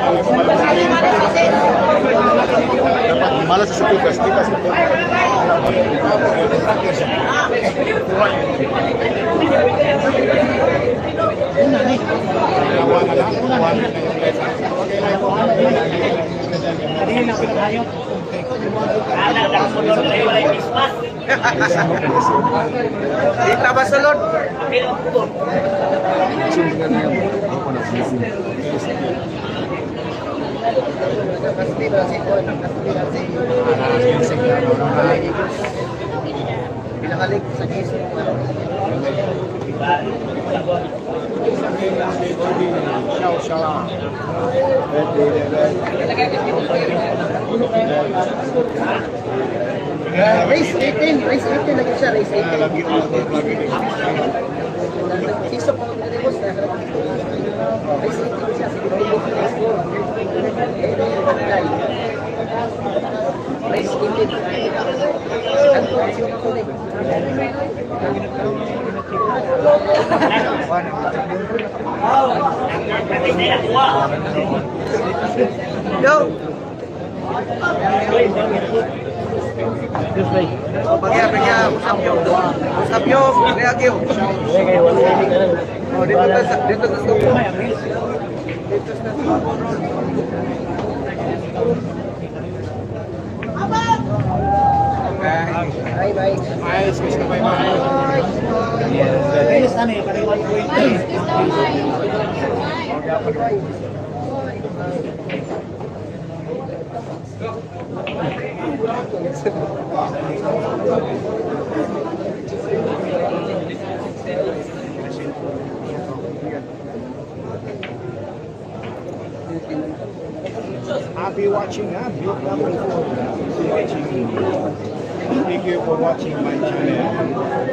Dapat malas sa tugas kita sa Kita ba sulod? Pinakalik sa giso. Race 18 lagi siya, race 18. Siso po ng Rebos na. Race 18 siya, sige po race 4. Race 18. Ano po, siyo ka kulit. Yo! Bagya, usap yo, reagyo. Oh, dito sa stupo. Dito sa stupo. Bye bye. Ay, excuse na bye. I'll be watching. Thank you for watching my channel.